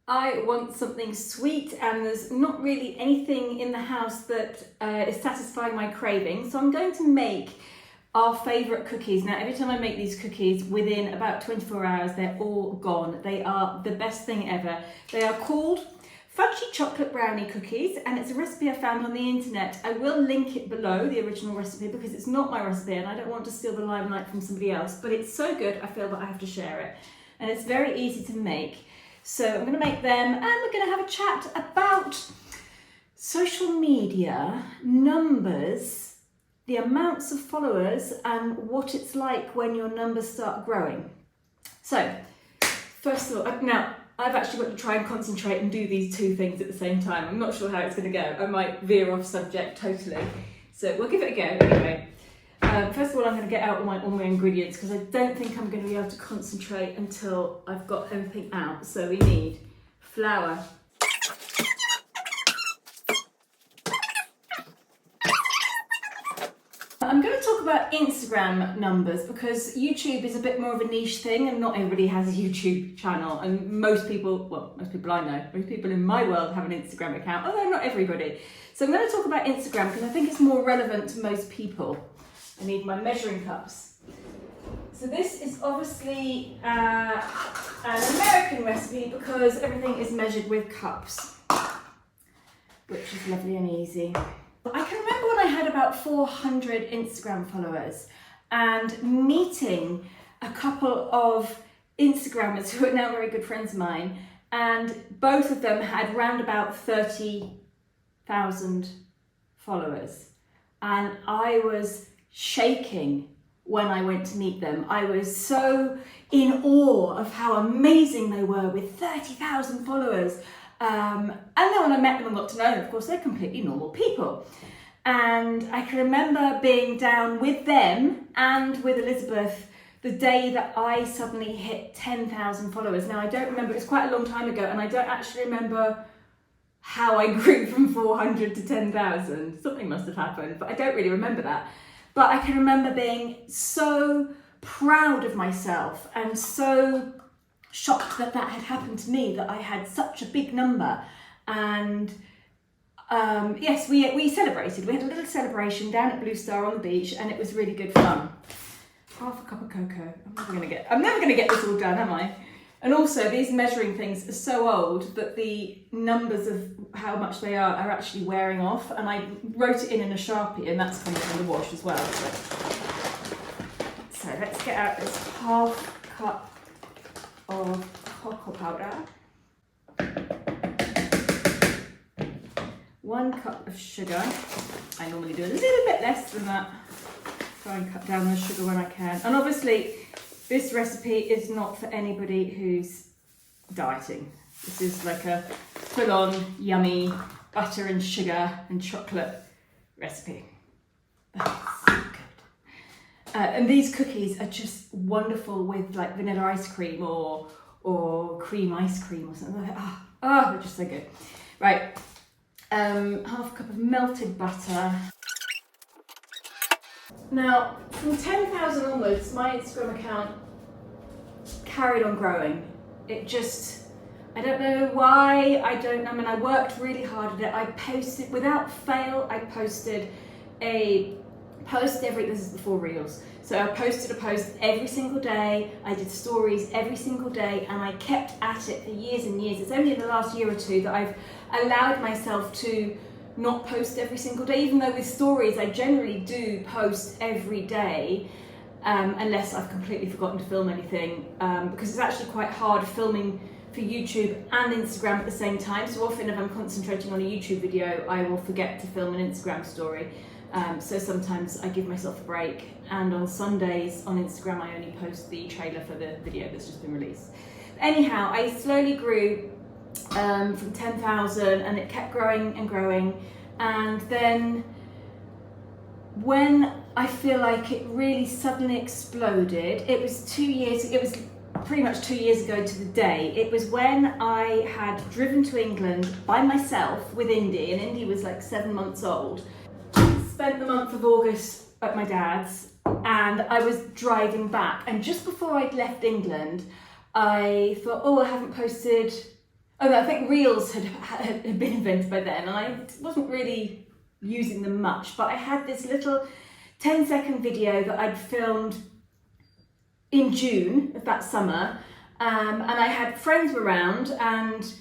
I want something sweet, and there's not really anything in the house that is satisfying my craving, so I'm going to make our favourite cookies. Now, every time I make these cookies, within about 24 hours, they're all gone. They are the best thing ever. They are called Fudgy chocolate brownie cookies, and it's a recipe I found on the internet. I will link it below, the original recipe, because it's not my recipe and I don't want to steal the limelight from somebody else, but it's so good I feel that I have to share it. And it's very easy to make. So I'm going to make them, and we're going to have a chat about social media, numbers, the amounts of followers, and what it's like when your numbers start growing. So, first of all, now I've actually got to try and concentrate and do these two things at the same time. I'm not sure how it's going to go. I might veer off subject totally. So we'll give it a go anyway. First of all, I'm going to get out all my ingredients because I don't think I'm going to be able to concentrate until I've got everything out. So we need flour. I'm going to talk about Instagram numbers because YouTube is a bit more of a niche thing and not everybody has a YouTube channel, and most people I know, most people in my world have an Instagram account, although not everybody. So I'm going to talk about Instagram because I think it's more relevant to most people. I need my measuring cups. So this is obviously an American recipe because everything is measured with cups, which is lovely and easy. I can remember when I had about 400 Instagram followers and meeting a couple of Instagrammers who are now very good friends of mine, and both of them had round about 30,000 followers, and I was shaking when I went to meet them. I was so in awe of how amazing they were with 30,000 followers. And then when I met them and got to know them, of course, they're completely normal people. And I can remember being down with them and with Elizabeth the day that I suddenly hit 10,000 followers. Now, I don't remember, it was quite a long time ago, and I don't actually remember how I grew from 400 to 10,000. Something must have happened, but I don't really remember that. But I can remember being so proud of myself and so shocked that that had happened to me, that I had such a big number. And yes, we celebrated. We had a little celebration down at Blue Star on the beach, and it was really good fun. Half a cup of cocoa. I'm never gonna get this all done, am I? And also, these measuring things are so old that the numbers of how much they are actually wearing off, and I wrote it in a Sharpie, and that's coming from the wash as well. So let's get out this half cup of cocoa powder, 1 cup of sugar. I normally do a little bit less than that. Try and cut down the sugar when I can. And obviously, this recipe is not for anybody who's dieting. This is like a full-on, yummy butter and sugar and chocolate recipe. But it's so good. And these cookies are just wonderful with like vanilla ice cream or cream ice cream or something like that. Oh, they're just so good. Right, half a cup of melted butter. Now, from 10,000 onwards, my Instagram account carried on growing. It just, I don't know why, I worked really hard at it. I posted, without fail, I posted a post this is before Reels. So I posted a post every single day, I did stories every single day, and I kept at it for years and years. It's only in the last year or two that I've allowed myself to not post every single day, even though with stories I generally do post every day, unless I've completely forgotten to film anything, because it's actually quite hard filming for YouTube and Instagram at the same time. So often if I'm concentrating on a YouTube video, I will forget to film an Instagram story. So sometimes I give myself a break, and on Sundays on Instagram I only post the trailer for the video that's just been released. Anyhow, I slowly grew from 10,000, and it kept growing and growing, and then when I feel like it really suddenly exploded, it was pretty much 2 years ago to the day. It was when I had driven to England by myself with Indy, and Indy was like 7 months old. Spent the month of August at my dad's, and I was driving back, and just before I'd left England I thought, oh, I haven't posted Oh, I think Reels had been invented by then, and I wasn't really using them much, but I had this little 10-second video that I'd filmed in June of that summer, and I had friends around, and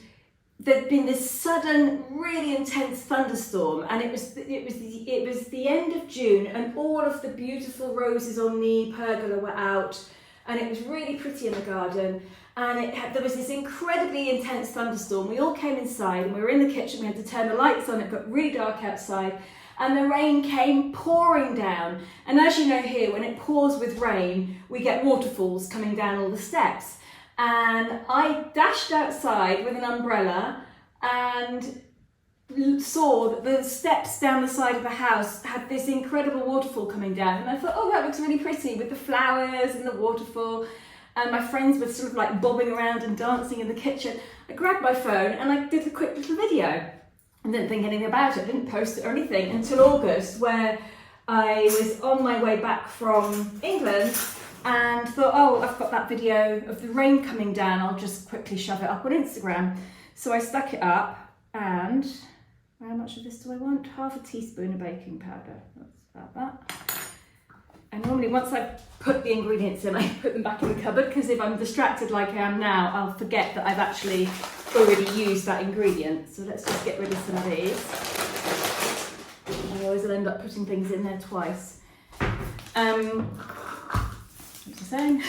there'd been this sudden, really intense thunderstorm, and it was the end of June, and all of the beautiful roses on the pergola were out, and it was really pretty in the garden. And there was this incredibly intense thunderstorm. We all came inside, and we were in the kitchen. We had to turn the lights on. It got really dark outside, and the rain came pouring down. And as you know here, when it pours with rain, we get waterfalls coming down all the steps. And I dashed outside with an umbrella and saw that the steps down the side of the house had this incredible waterfall coming down. And I thought, oh, that looks really pretty with the flowers and the waterfall. And my friends were sort of like bobbing around and dancing in the kitchen. I grabbed my phone and I did a quick little video. I didn't think anything about it, didn't post it or anything until August, where I was on my way back from England and thought, oh, I've got that video of the rain coming down, I'll just quickly shove it up on Instagram. So I stuck it up, and how much of this do I want? Half a teaspoon of baking powder, that's about that. And normally once I've put the ingredients in, I put them back in the cupboard, because if I'm distracted like I am now, I'll forget that I've actually already used that ingredient. So let's just get rid of some of these. I always will end up putting things in there twice. What's I saying?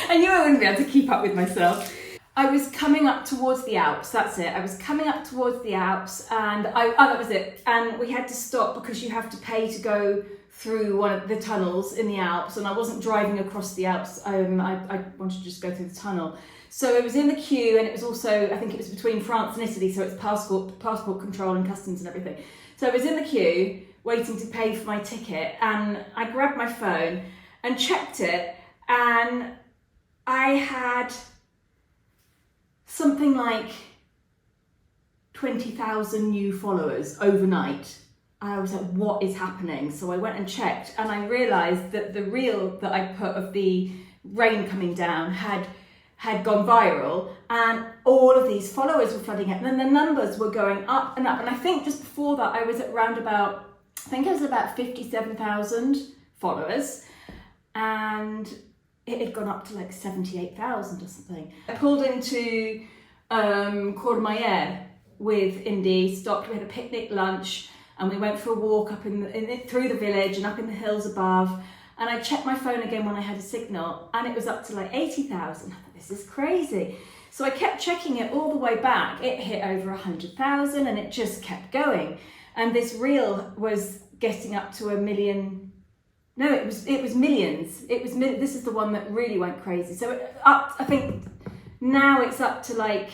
I knew I wouldn't be able to keep up with myself. I was coming up towards the Alps, that's it. I was coming up towards the Alps, and that was it. And we had to stop because you have to pay to go through one of the tunnels in the Alps, and I wasn't driving across the Alps. I wanted to just go through the tunnel. So it was in the queue, and it was also, I think it was between France and Italy, so it's passport control and customs and everything. So I was in the queue waiting to pay for my ticket, and I grabbed my phone and checked it, and I had something like 20,000 new followers overnight. I was like, what is happening? So I went and checked, and I realised that the reel that I put of the rain coming down had gone viral, and all of these followers were flooding it, and then the numbers were going up and up. And I think just before that I was at around about, I think it was about 57,000 followers, and it had gone up to like 78,000 or something. I pulled into Courmayeur with Indy, stopped, we had a picnic lunch, and we went for a walk up through the village and up in the hills above. And I checked my phone again when I had a signal, and it was up to like 80,000. I thought, this is crazy. So I kept checking it all the way back. It hit over 100,000, and it just kept going. And this reel was getting up to 1 million. No, it was millions. This is the one that really went crazy. So I think now it's up to like,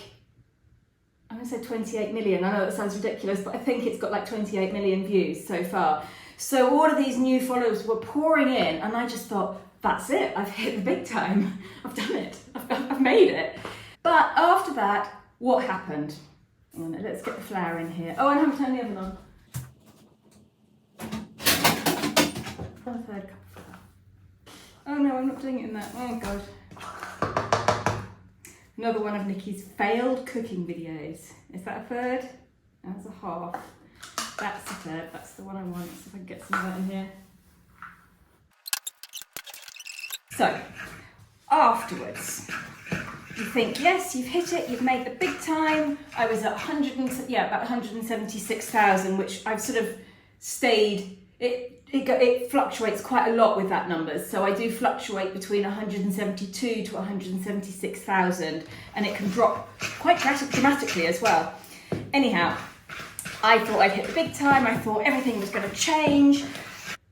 I'm gonna say 28 million. I know that sounds ridiculous, but I think it's got like 28 million views so far. So all of these new followers were pouring in, and I just thought, that's it, I've hit the big time. I've done it, I've made it. But after that, what happened? Hang on, let's get the flour in here. Oh, I haven't turned the oven on. A third cup of flour. Oh no, I'm not doing it in that. Oh God. Another one of Nikki's failed cooking videos. Is that a third? That's a half. That's a third. That's the one I want. See if I can get some of that in here. So, afterwards, you think, yes, you've hit it, you've made the big time. I was at about 176,000, which I've sort of stayed. It fluctuates quite a lot with that numbers, so I do fluctuate between 172 to 176,000, and it can drop quite dramatically as well. Anyhow, I thought I'd hit the big time. I thought everything was going to change.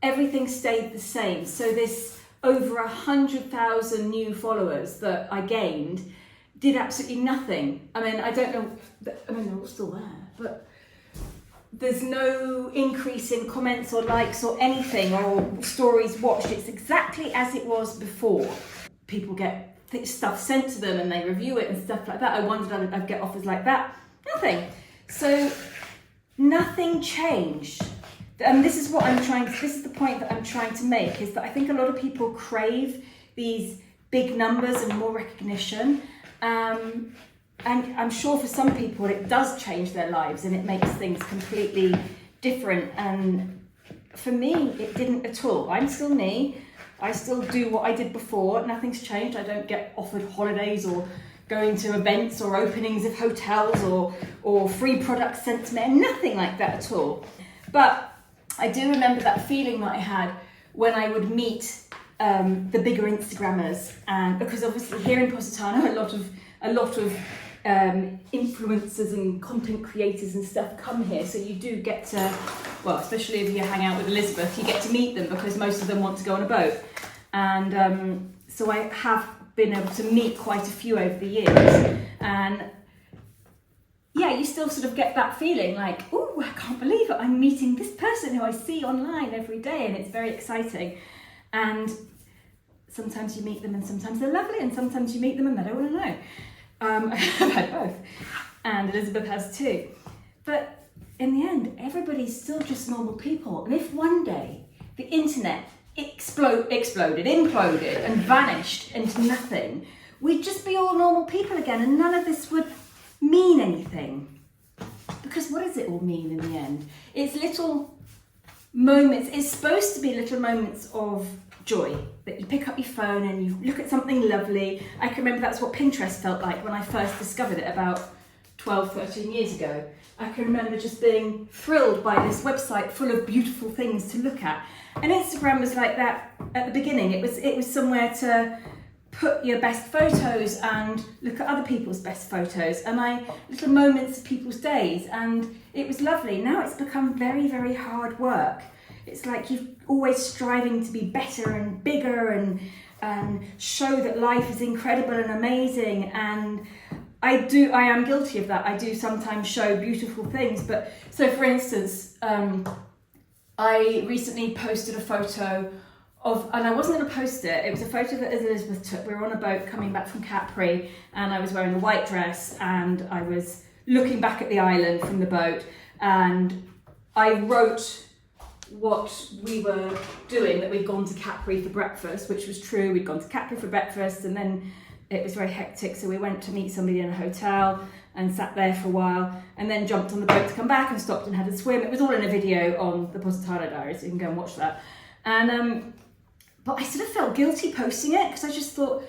Everything stayed the same. So this over 100,000 new followers that I gained did absolutely nothing. I mean, I don't know. I mean, they're all still there, but there's no increase in comments or likes or anything, or stories watched. It's exactly as it was before. People get stuff sent to them and they review it and stuff like that. I wondered I'd get offers like that. Nothing. So nothing changed. And this is what this is the point that I'm trying to make, is that I think a lot of people crave these big numbers and more recognition. and I'm sure for some people it does change their lives and it makes things completely different. And for me, it didn't at all. I'm still me. I still do what I did before. Nothing's changed. I don't get offered holidays or going to events or openings of hotels or free products sent to me. Nothing like that at all. But I do remember that feeling that I had when I would meet the bigger Instagrammers, and because obviously here in Positano, a lot of influencers and content creators and stuff come here, so you do get to, well, especially if you hang out with Elizabeth, you get to meet them because most of them want to go on a boat. And so I have been able to meet quite a few over the years, and yeah, you still sort of get that feeling like, oh, I can't believe it, I'm meeting this person who I see online every day, and it's very exciting. And sometimes you meet them and sometimes they're lovely, and sometimes you meet them and they don't want to know. I've had both, and Elizabeth has too. But in the end, everybody's still just normal people. And if one day the internet imploded, and vanished into nothing, we'd just be all normal people again, and none of this would mean anything. Because what does it all mean in the end? It's little moments, it's supposed to be little moments of joy, that you pick up your phone and you look at something lovely. I can remember that's what Pinterest felt like when I first discovered it about 12, 13 years ago. I can remember just being thrilled by this website full of beautiful things to look at. And Instagram was like that at the beginning. It was somewhere to put your best photos and look at other people's best photos, and little moments of people's days, and it was lovely. Now it's become very, very hard work. It's like you're always striving to be better and bigger and show that life is incredible and amazing. And I am guilty of that. I do sometimes show beautiful things. But so for instance, I recently posted a photo of, and I wasn't going to post it. It was a photo that Elizabeth took. We were on a boat coming back from Capri, and I was wearing a white dress, and I was looking back at the island from the boat, and I wrote what we were doing, that we'd gone to Capri for breakfast, which was true. We'd gone to Capri for breakfast, and then it was very hectic, so we went to meet somebody in a hotel and sat there for a while, and then jumped on the boat to come back and stopped and had a swim. It was all in a video on the Positano Diary, so you can go and watch that. And but I sort of felt guilty posting it, because I just thought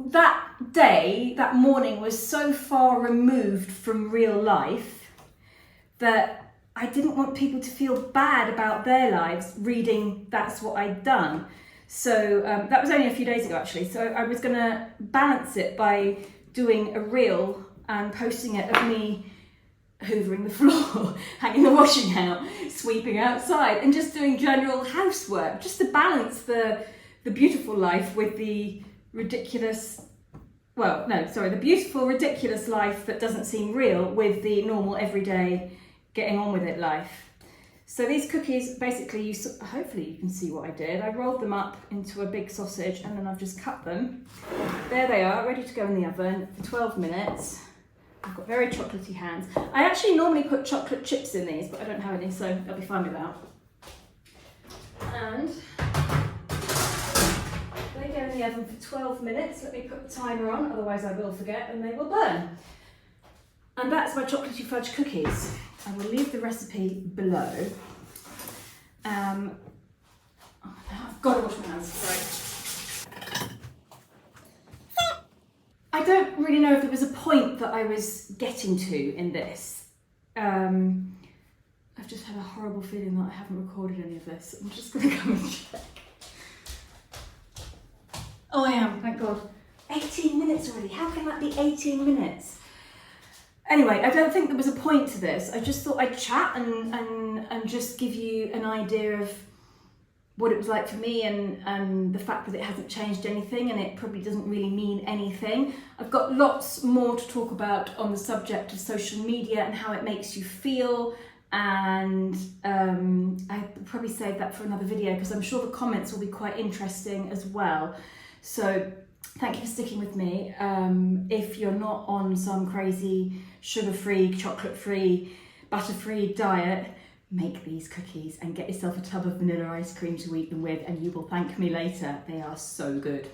that day, that morning, was so far removed from real life that I didn't want people to feel bad about their lives reading that's what I'd done. So that was only a few days ago, actually. So I was going to balance it by doing a reel and posting it of me hoovering the floor, hanging the washing out, sweeping outside, and just doing general housework, just to balance the beautiful life with the ridiculous, the beautiful, ridiculous life that doesn't seem real with the normal, everyday, getting on with it life. So these cookies, basically, hopefully you can see what I did. I rolled them up into a big sausage, and then I've just cut them. There they are, ready to go in the oven for 12 minutes. I've got very chocolatey hands. I actually normally put chocolate chips in these, but I don't have any, so I'll be fine with that. And they go in the oven for 12 minutes. Let me put the timer on, otherwise I will forget and they will burn. And that's my chocolatey fudge cookies. I will leave the recipe below. I've got to wash my hands, sorry. I don't really know if there was a point that I was getting to in this. I've just had a horrible feeling that I haven't recorded any of this. I'm just going to go and check. Oh, I am, thank God. 18 minutes already. How can that be 18 minutes? Anyway, I don't think there was a point to this. I just thought I'd chat and just give you an idea of what it was like for me, and the fact that it hasn't changed anything, and it probably doesn't really mean anything. I've got lots more to talk about on the subject of social media and how it makes you feel, and I'll probably save that for another video, because I'm sure the comments will be quite interesting as well. So thank you for sticking with me. If you're not on some crazy sugar-free, chocolate-free, butter-free diet, make these cookies and get yourself a tub of vanilla ice cream to eat them with, and you will thank me later. They are so good.